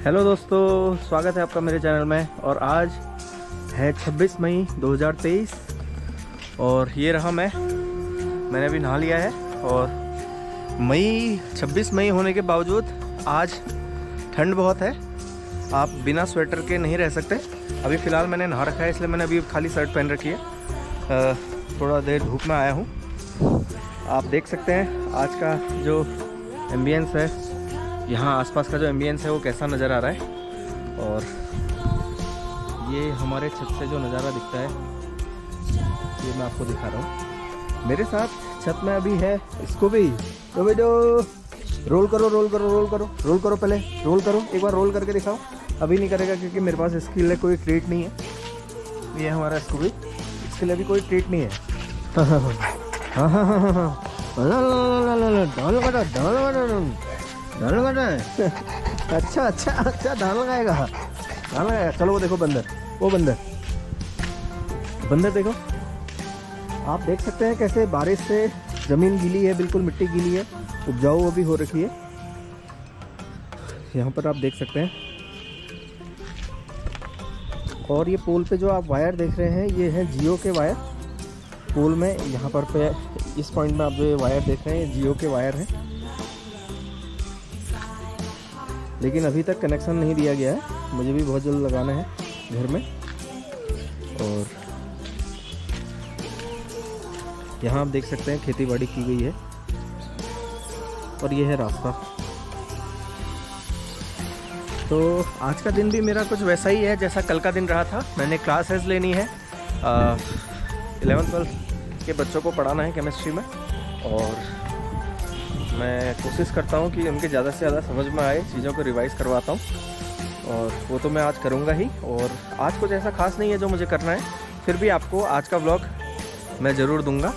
Hello दोस्तों, स्वागत है आपका मेरे चैनल में। और आज है 26 मई 2023 और ये रहा मैंने अभी नहा लिया है। और 26 मई होने के बावजूद आज ठंड बहुत है, आप बिना स्वेटर के नहीं रह सकते। अभी फ़िलहाल मैंने नहा रखा है, इसलिए मैंने अभी खाली शर्ट पहन रखी है। थोड़ा देर धूप में आया हूँ। आप देख सकते हैं आज का जो एम्बियंस है, यहाँ आसपास का जो एम्बियंस है वो कैसा नज़र आ रहा है। और ये हमारे छत से जो नज़ारा दिखता है ये मैं आपको दिखा रहा हूँ। मेरे साथ छत में अभी है इसको भी तो बेटो रोल करो, पहले रोल करो, एक बार रोल करके दिखाओ। अभी नहीं करेगा क्योंकि मेरे पास इसके लिए कोई ट्रीट नहीं है। ये हमारा इसको भी, इसके लिए अभी कोई ट्रीट नहीं है। धान लगाना है। अच्छा धान लगाएगा। चलो वो देखो बंदर देखो। आप देख सकते हैं कैसे बारिश से ज़मीन गीली है, बिल्कुल मिट्टी गीली है, उपजाऊ अभी हो रखी है। यहाँ पर आप देख सकते हैं। और ये पोल पे जो आप वायर देख रहे हैं ये है जियो के वायर। पोल में यहाँ पर पे इस पॉइंट में आप जो ये वायर देख रहे हैं ये जियो के वायर हैं, लेकिन अभी तक कनेक्शन नहीं दिया गया है। मुझे भी बहुत जल्द लगाना है घर में। और यहाँ आप देख सकते हैं खेती बाड़ी की गई है। और ये है रास्ता। तो आज का दिन भी मेरा कुछ वैसा ही है जैसा कल का दिन रहा था। मैंने क्लासेस लेनी है, 11th-12th के बच्चों को पढ़ाना है केमिस्ट्री में। और मैं कोशिश करता हूँ कि उनके ज़्यादा से ज़्यादा समझ में आए, चीज़ों को रिवाइज़ करवाता हूँ। और वो तो मैं आज करूँगा ही। और आज कुछ ऐसा खास नहीं है जो मुझे करना है, फिर भी आपको आज का व्लॉग मैं ज़रूर दूँगा।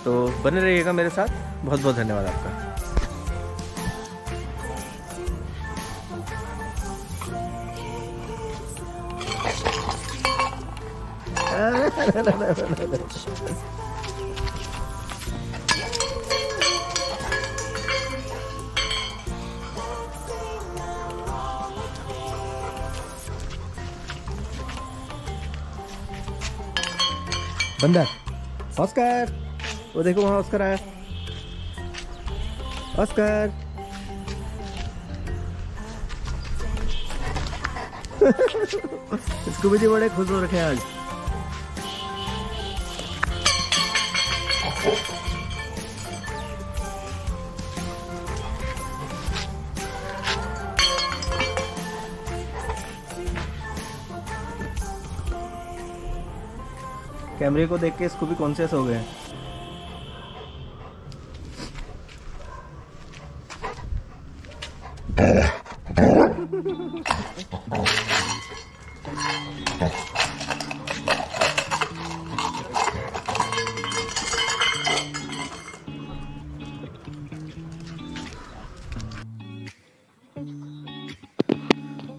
तो बने रहिएगा मेरे साथ। बहुत बहुत धन्यवाद आपका। बंदर ऑस्कर, वो देखो वहाँ ऑस्कर आया। ऑस्कर इसको भी बड़े खुश हो रखे हैं आज। कैमरे को देख के इसको भी कॉन्शियस हो गए।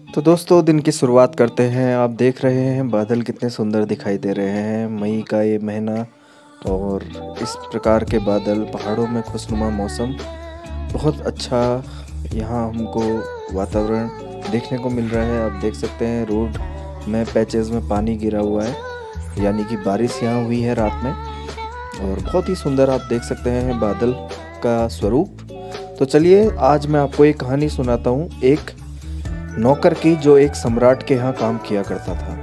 तो दोस्तों दिन की शुरुआत करते हैं। आप देख रहे हैं बादल कितने सुंदर दिखाई दे रहे हैं। मई का ये महीना और इस प्रकार के बादल, पहाड़ों में खुशनुमा मौसम, बहुत अच्छा यहाँ हमको वातावरण देखने को मिल रहा है। आप देख सकते हैं रोड में पैचेस में पानी गिरा हुआ है, यानी कि बारिश यहाँ हुई है रात में। और बहुत ही सुंदर आप देख सकते हैं बादल का स्वरूप। तो चलिए आज मैं आपको एक कहानी सुनाता हूँ, एक नौकर की जो एक सम्राट के यहाँ काम किया करता था।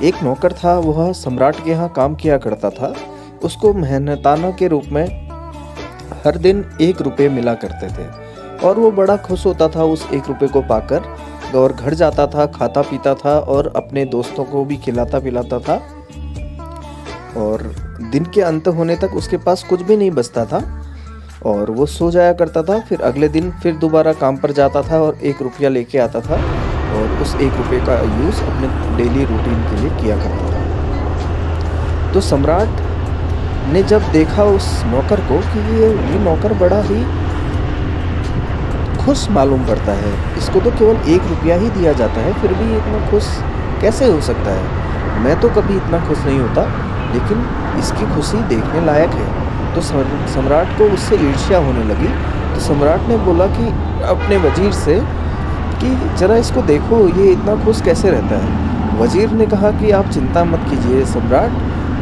एक नौकर था, वह सम्राट के यहाँ काम किया करता था। उसको मेहनताना के रूप में हर दिन 1 रुपये मिला करते थे और वो बड़ा खुश होता था उस 1 रुपये को पाकर। और घर जाता था, खाता पीता था और अपने दोस्तों को भी खिलाता पिलाता था। और दिन के अंत होने तक उसके पास कुछ भी नहीं बचता था और वो सो जाया करता था। फिर अगले दिन फिर दोबारा काम पर जाता था और 1 रुपया लेके आता था और उस 1 रुपये का यूज़ अपने डेली रूटीन के लिए किया करता था। तो सम्राट ने जब देखा उस नौकर को कि ये नौकर बड़ा ही खुश मालूम पड़ता है, इसको तो केवल 1 रुपया ही दिया जाता है, फिर भी इतना खुश कैसे हो सकता है। मैं तो कभी इतना खुश नहीं होता, लेकिन इसकी खुशी देखने लायक है। तो सम्राट को उससे ईर्ष्या होने लगी। तो सम्राट ने बोला कि अपने वजीर से कि ज़रा इसको देखो, ये इतना खुश कैसे रहता है। वज़ीर ने कहा कि आप चिंता मत कीजिए सम्राट,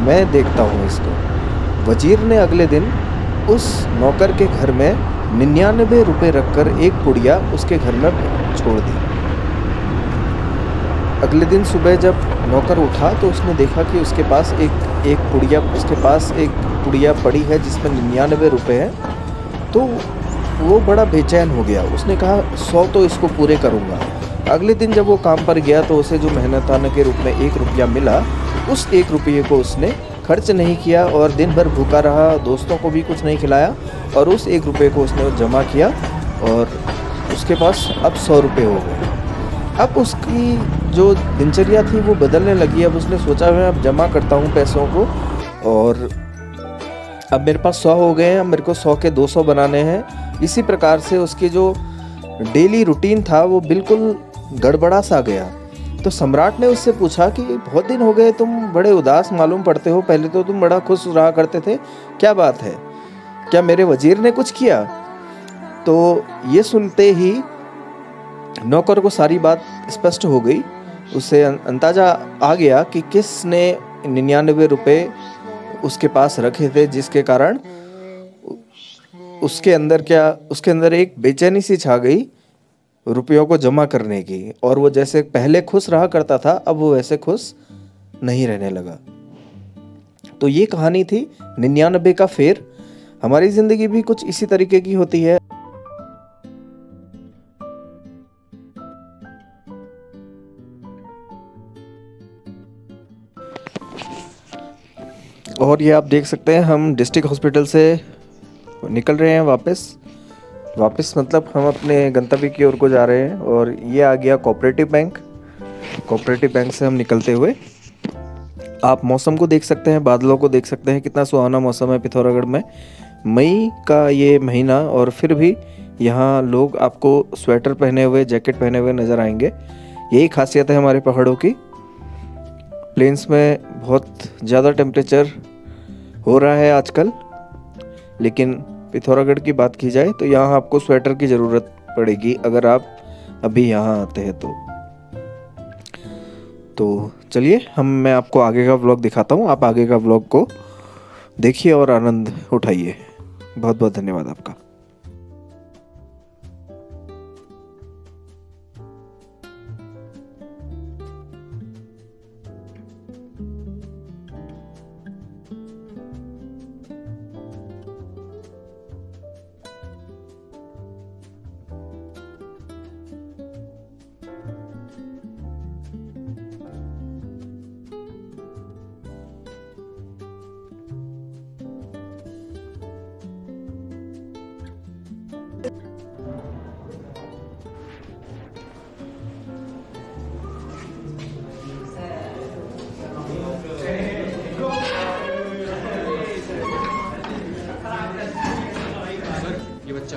मैं देखता हूँ इसको। वज़ीर ने अगले दिन उस नौकर के घर में 99 रुपये रखकर एक पुड़िया उसके घर में छोड़ दी। अगले दिन सुबह जब नौकर उठा तो उसने देखा कि उसके पास एक पुड़िया पड़ी है जिसमें 99 रुपये हैं। तो वो बड़ा बेचैन हो गया। उसने कहा 100 तो इसको पूरे करूँगा। अगले दिन जब वो काम पर गया तो उसे जो मेहनताना के रूप में 1 रुपया मिला, उस 1 रुपये को उसने खर्च नहीं किया और दिन भर भूखा रहा, दोस्तों को भी कुछ नहीं खिलाया और उस 1 रुपये को उसने जमा किया और उसके पास अब 100 रुपये हो गए। अब उसकी जो दिनचर्या थी वो बदलने लगी। अब उसने सोचा मैं अब जमा करता हूँ पैसों को और अब मेरे पास 100 हो गए हैं, अब मेरे को 100 के 200 बनाने हैं। इसी प्रकार से उसकी जो डेली रूटीन था वो बिल्कुल गड़बड़ा सा गया। तो सम्राट ने उससे पूछा कि बहुत दिन हो गए, तुम बड़े उदास मालूम पड़ते हो, पहले तो तुम बड़ा खुश रहा करते थे, क्या बात है, क्या मेरे वजीर ने कुछ किया? तो ये सुनते ही नौकर को सारी बात स्पष्ट हो गई। उसे अंदाजा आ गया कि किसने 99 रुपये उसके पास रखे थे, जिसके कारण उसके अंदर एक बेचैनी सी छा गई रुपयों को जमा करने की। और वो जैसे पहले खुश रहा करता था, अब वो वैसे खुश नहीं रहने लगा। तो ये कहानी थी 99 का फेर। हमारी ज़िंदगी भी कुछ इसी तरीके की होती है। और ये आप देख सकते हैं, हम डिस्ट्रिक्ट हॉस्पिटल से निकल रहे हैं वापस मतलब हम अपने गंतव्य की ओर को जा रहे हैं। और ये आ गया कोऑपरेटिव बैंक से हम निकलते हुए। आप मौसम को देख सकते हैं, बादलों को देख सकते हैं, कितना सुहाना मौसम है पिथौरागढ़ में। मई का ये महीना और फिर भी यहाँ लोग आपको स्वेटर पहने हुए, जैकेट पहने हुए नज़र आएंगे। यही खासियत है हमारे पहाड़ों की। प्लेन्स में बहुत ज़्यादा टेम्परेचर हो रहा है आजकल, लेकिन पिथौरागढ़ की बात की जाए तो यहाँ आपको स्वेटर की ज़रूरत पड़ेगी अगर आप अभी यहाँ आते हैं तो चलिए मैं आपको आगे का व्लॉग दिखाता हूँ। आप आगे का व्लॉग को देखिए और आनंद उठाइए। बहुत बहुत धन्यवाद आपका। ये बच्चा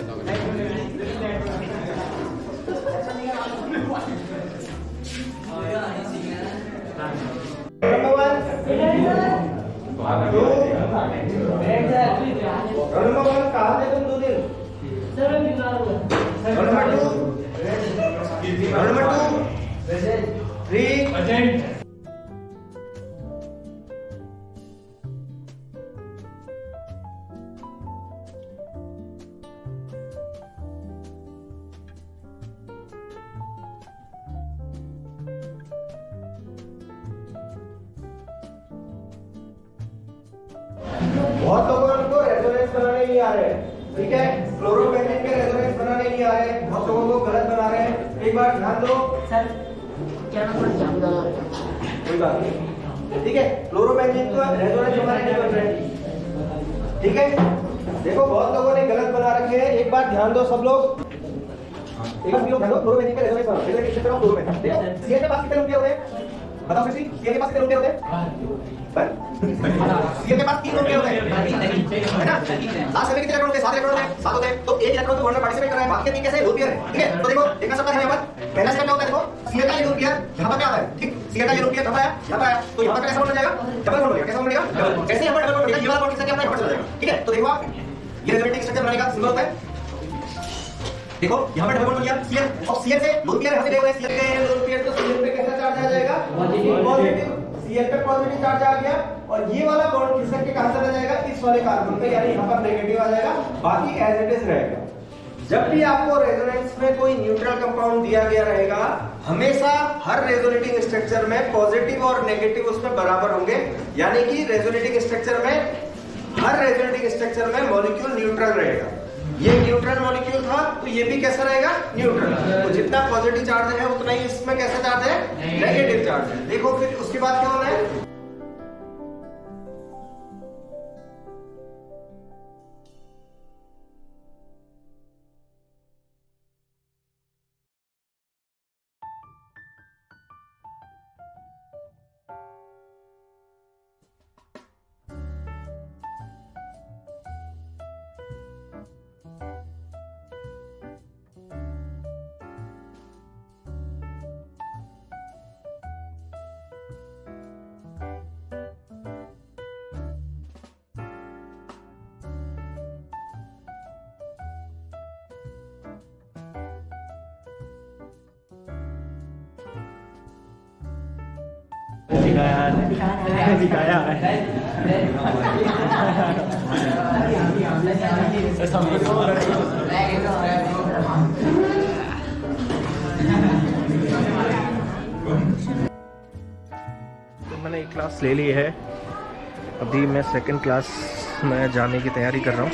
बहुत लोगों को रेजोनेंस बनाने नहीं आ रहे, ठीक है, फ्लोरोपेनिन के रेजोनेंस बनाने नहीं आ रहे, बहुत लोगों को गलत बना रहे हैं। एक बार ध्यान दो सर, क्या ना कोई बात नहीं, ठीक है, फ्लोरोपेनिन का रेजोनेंस हमारे नहीं बन रहे, ठीक है। देखो बहुत लोगों ने गलत बना रखे हैं, एक बार ध्यान दो सब लोग, एक बार ध्यान दो, फ्लोरोपेनिन का रेजोनेंस बनाओ, देखो किस तरह फ्लोरोपेनिन, देखो सीए के पास कितने रुपए होते हैं बताओ, किसी सीए के पास कितने रुपए होते हैं? सीए के पास 3 रुपए होते हैं, है ना? लास्ट में कितने इलेक्ट्रॉन होते हैं? 7 इलेक्ट्रॉन होते हैं, 7 होते हैं, तो एक इलेक्ट्रॉन तो में पार्टिसिपेट कर रहा है, बाकी के 3 कैसे लूप ईयर है, ठीक है। तो देखो एक शब्द है यहाँ पर, पहला स्टेप क्या होता है, देखो सीए का ये लूप ईयर यहाँ पर क्या आता है, ठीक, सीए का ये लूप ईयर यहाँ पर आया, तो यहाँ पर कैसा बन जाएगा, डबल बन जाएगा, कैसा बन जाएगा, कैसे यहाँ पर डबल बन जाएगा, ये वाला बॉन्ड स्ट्रक्चर अपना यहाँ पर चला जाएगा, ठीक है। तो देखो आप ये रेजोनेटिव स्ट्रक्चर बनाने का सिंबल होता है, देखो यहाँ पर डबल बन गया, सीए सीएल से लोन पेयर हमने हुए सीएल के लोन पेयर तो सीएल पे कैसा चार्ज आ जाएगा पॉजिटिव, सीएल पे पॉजिटिव चार्ज आ गया और ये वाला बॉन्ड खिसक के कहां चला जाएगा इस वाले कार्बन पे, यानी यहां पर नेगेटिव आ जाएगा, बाकी एज इट इज रहेगा। जब भी आपको रेजोनेंस में कोई न्यूट्रल कंपाउंड दिया गया रहेगा, हमेशा हर रेजोनेटिंग स्ट्रक्चर में पॉजिटिव और नेगेटिव उसमें बराबर होंगे, यानी कि रेजोनेटिंग स्ट्रक्चर में हर रेजोनेटिंग स्ट्रक्चर में मॉलिक्यूल न्यूट्रल रहेगा। ये न्यूट्रल मॉलिक्यूल था तो ये भी कैसा रहेगा न्यूट्रल, तो जितना पॉजिटिव चार्ज है उतना ही इसमें कैसा चार्ज है नेगेटिव चार्ज है। देखो फिर उसके बाद क्या होना है, दिखाया है तो मैंने एक क्लास ले ली है, अभी मैं सेकंड क्लास में जाने की तैयारी कर रहा हूँ।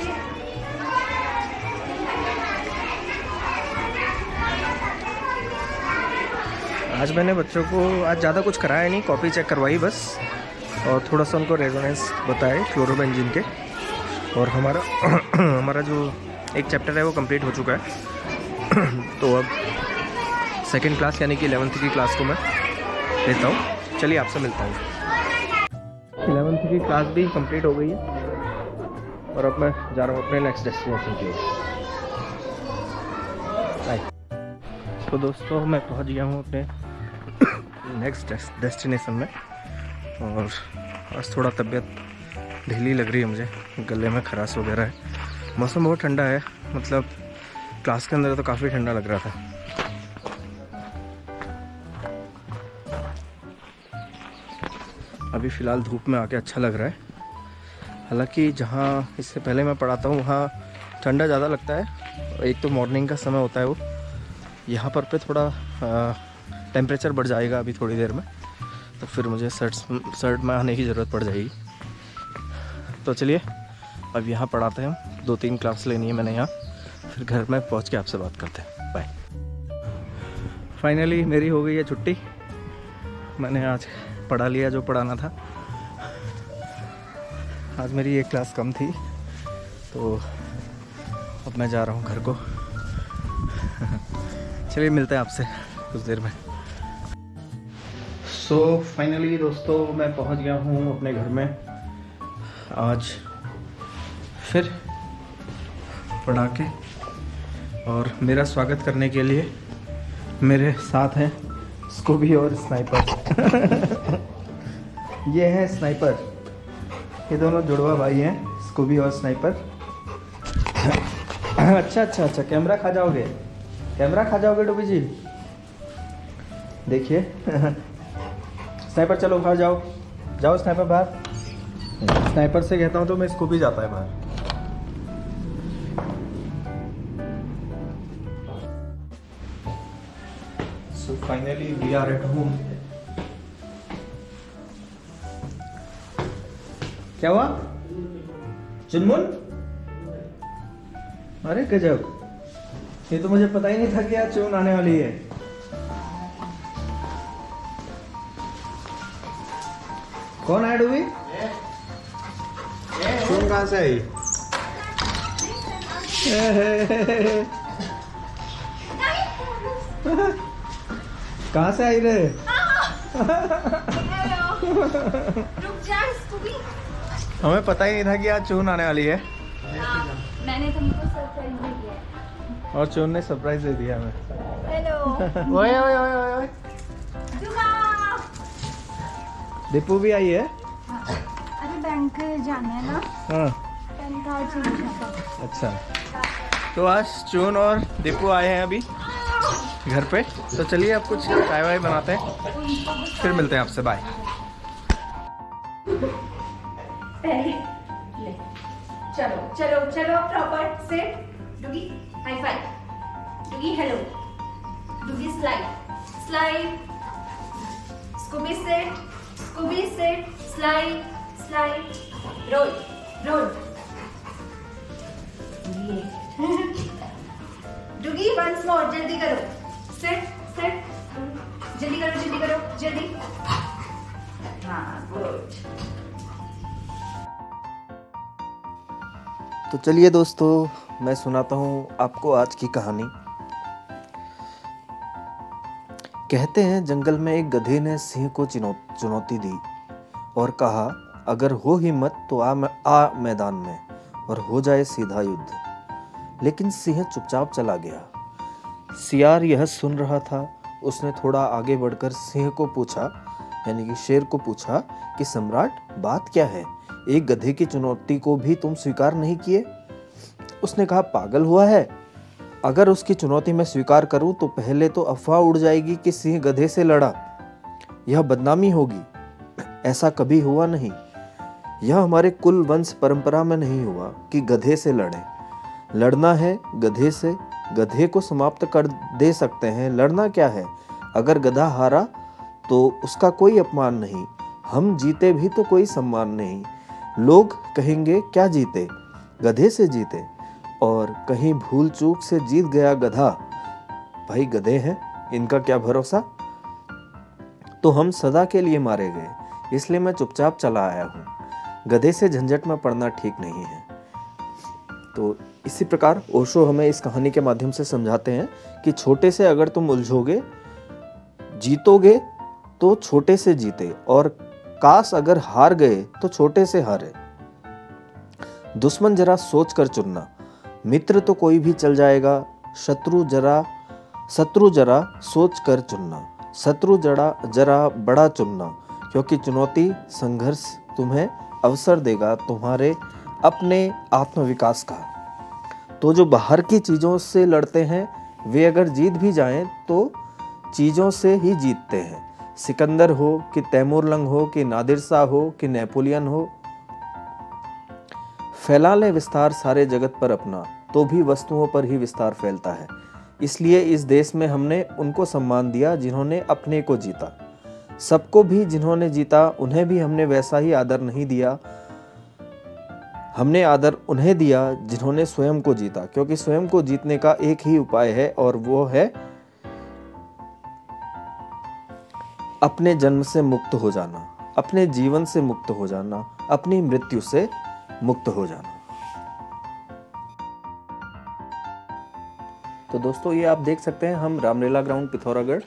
आज मैंने बच्चों को आज ज़्यादा कुछ कराया नहीं, कॉपी चेक करवाई बस, और थोड़ा सा उनको रेजोनेंस बताए फ्लोरोबेंजीन के, और हमारा जो एक चैप्टर है वो कंप्लीट हो चुका है। तो अब सेकंड क्लास यानी कि 11th की क्लास को मैं लेता हूँ। चलिए आपसे मिलता हूँ। 11th की क्लास भी कंप्लीट हो गई है और अब मैं जा रहा हूँ अपने नेक्स्ट डेस्टिनेशन की ओर। तो दोस्तों मैं पहुँच गया हूँ अपने नेक्स्ट डेस्टिनेशन में, और आज थोड़ा तबीयत ढीली लग रही है मुझे, गले में खराश वगैरह है। मौसम बहुत ठंडा है, मतलब क्लास के अंदर तो काफ़ी ठंडा लग रहा था। अभी फ़िलहाल धूप में आके अच्छा लग रहा है। हालांकि जहाँ इससे पहले मैं पढ़ाता हूँ वहाँ ठंडा ज़्यादा लगता है, एक तो मॉर्निंग का समय होता है वो, यहाँ पर पे थोड़ा टेम्परेचर बढ़ जाएगा अभी थोड़ी देर में, तो फिर मुझे शर्ट में आने की ज़रूरत पड़ जाएगी। तो चलिए अब यहाँ पढ़ाते हैं हम, 2-3 क्लास लेनी है मैंने यहाँ, फिर घर में पहुँच के आपसे बात करते हैं। बाय। फाइनली मेरी हो गई है छुट्टी, मैंने आज पढ़ा लिया जो पढ़ाना था। आज मेरी एक क्लास कम थी, तो अब मैं जा रहा हूँ घर को। चलिए मिलते हैं आपसे कुछ देर में। सो फाइनली दोस्तों मैं पहुंच गया हूं अपने घर में। आज फिर पढ़ा के, और मेरा स्वागत करने के लिए मेरे साथ हैं स्कूबी और स्नाइपर। ये है स्नाइपर, ये दोनों जुड़वा भाई हैं, स्कूबी और स्नाइपर। अच्छा कैमरा खा जाओगे, कैमरा खा जाओगे डूबी जी, देखिए। स्नाइपर चलो बाहर जाओ, जाओ स्नाइपर बाहर। स्नाइपर से कहता हूँ तो मैं स्कूबी जाता है बाहर। So finally we are at home. क्या हुआ चुनमुन? अरे गजब, ये तो मुझे पता ही नहीं था कि आज चून आने वाली है। कौन ऐड हुई? चून कहाँ से आई? कहाँ से आई रे? हमें पता ही नहीं था कि आज चून आने वाली है। मैंने तुमको सरप्राइज दे दिया, और चून ने सरप्राइज दे दिया हमें। हेलो। ओए ओए ओए ओए, दीपू भी आई है। अरे बैंक जाना है ना, हाँ पैन कार्ड चाहिए था। अच्छा, तो आज चून और दीपू आए हैं अभी, घर पे। तो चलिए अब कुछ चाय वाय बनाते हैं, फिर मिलते हैं आपसे। बाय। चलो चलो चलो प्रॉपर सिट। डुगी हाई फाइव। डुगी हेलो। डुगी slide slide. Scooby sit slide slide. Roll roll. डुगी वंस मोर, जल्दी करो। Sit sit. जल्दी करो जल्दी करो जल्दी। हाँ गुड। तो चलिए दोस्तों, मैं सुनाता हूँ आपको आज की कहानी। कहते हैं जंगल में एक गधे ने सिंह को चुनौती दी और कहा, अगर हो हिम्मत तो आ मैदान में और हो जाए सीधा युद्ध। लेकिन सिंह चुपचाप चला गया। सियार यह सुन रहा था। उसने थोड़ा आगे बढ़कर सिंह को पूछा, यानी कि शेर को पूछा कि सम्राट, बात क्या है? एक गधे की चुनौती को भी तुम स्वीकार नहीं किए? उसने कहा, पागल हुआ है? अगर उसकी चुनौती मैं स्वीकार करूं तो पहले तो अफवाह उड़ जाएगी कि सिंह गधे से लड़ा। यह बदनामी होगी। ऐसा कभी हुआ नहीं। यह हमारे कुल वंश परंपरा में नहीं हुआ कि गधे से लड़ें। लड़ना है गधे से, गधे को समाप्त कर दे सकते हैं। लड़ना क्या है? अगर गधा हारा तो उसका कोई अपमान नहीं, हम जीते भी तो कोई सम्मान नहीं। लोग कहेंगे क्या जीते? गधे से जीते। और कहीं भूल चूक से जीत गया गधा, भाई गधे हैं, इनका क्या भरोसा। तो हम सदा के लिए मारे गए, इसलिए मैं चुपचाप चला आया हूँ। गधे से झंझट में पड़ना ठीक नहीं है। तो इसी प्रकार ओशो हमें इस कहानी के माध्यम से समझाते हैं कि छोटे से अगर तुम उलझोगे, जीतोगे तो छोटे से जीते, और काश अगर हार गए तो छोटे से हारे। दुश्मन जरा सोच कर चुनना, मित्र तो कोई भी चल जाएगा। शत्रु जरा सोच कर चुनना, शत्रु जरा बड़ा चुनना, क्योंकि चुनौती संघर्ष तुम्हें अवसर देगा तुम्हारे अपने आत्मविकास का। तो जो बाहर की चीज़ों से लड़ते हैं वे अगर जीत भी जाएं तो चीज़ों से ही जीतते हैं। सिकंदर हो कि तैमूरलंग हो कि नादिर शाह हो कि नेपोलियन हो, फैला ले विस्तार सारे जगत पर अपना, तो भी वस्तुओं पर ही विस्तार फैलता है। इसलिए इस देश में हमने उनको सम्मान दिया जिन्होंने अपने को जीता। सबको भी जिन्होंने जीता उन्हें भी हमने वैसा ही आदर नहीं दिया। हमने आदर उन्हें दिया जिन्होंने स्वयं को जीता, क्योंकि स्वयं को जीतने का एक ही उपाय है और वो है अपने जन्म से मुक्त हो जाना, अपने जीवन से मुक्त हो जाना, अपनी मृत्यु से मुक्त हो जाना। तो दोस्तों ये आप देख सकते हैं हम रामलीला ग्राउंड पिथौरागढ़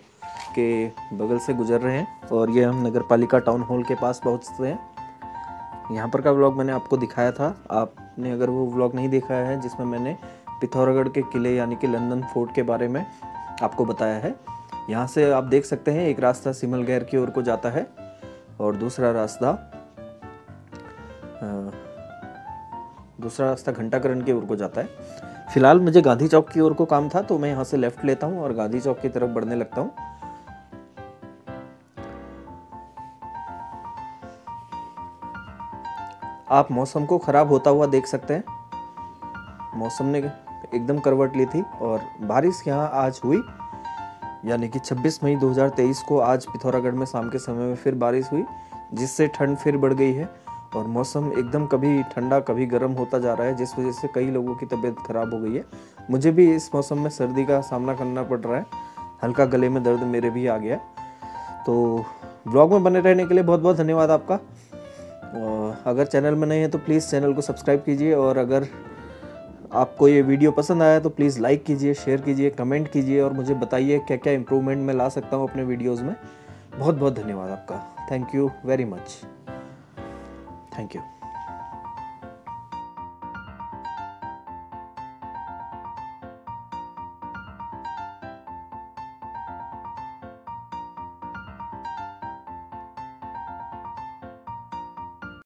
के बगल से गुजर रहे हैं और ये हम नगर पालिका टाउन हॉल के पास पहुंचते हैं। यहाँ पर का व्लॉग मैंने आपको दिखाया था। आपने अगर वो व्लॉग नहीं देखा है जिसमें मैंने पिथौरागढ़ के किले यानी कि लंदन फोर्ट के बारे में आपको बताया है, यहाँ से आप देख सकते हैं एक रास्ता सिमलगैर की ओर को जाता है और दूसरा रास्ता घंटाकरण की ओर को जाता है। फिलहाल मुझे गांधी चौक की ओर को काम था तो मैं यहाँ से लेफ्ट लेता हूँ और गांधी चौक की तरफ बढ़ने लगता हूँ। आप मौसम को खराब होता हुआ देख सकते हैं। मौसम ने एकदम करवट ली थी और बारिश यहाँ आज हुई, यानी कि 26 मई 2023 को आज पिथौरागढ़ में शाम के समय में फिर बारिश हुई, जिससे ठंड फिर बढ़ गई है और मौसम एकदम कभी ठंडा कभी गर्म होता जा रहा है, जिस वजह से कई लोगों की तबीयत खराब हो गई है। मुझे भी इस मौसम में सर्दी का सामना करना पड़ रहा है, हल्का गले में दर्द मेरे भी आ गया। तो ब्लॉग में बने रहने के लिए बहुत बहुत धन्यवाद आपका। अगर चैनल में नए हैं तो प्लीज़ चैनल को सब्सक्राइब कीजिए और अगर आपको ये वीडियो पसंद आया तो प्लीज़ लाइक कीजिए, शेयर कीजिए, कमेंट कीजिए और मुझे बताइए क्या क्या इम्प्रूवमेंट मैं ला सकता हूँ अपने वीडियोज़ में। बहुत बहुत धन्यवाद आपका। Thank you very much. Thank you.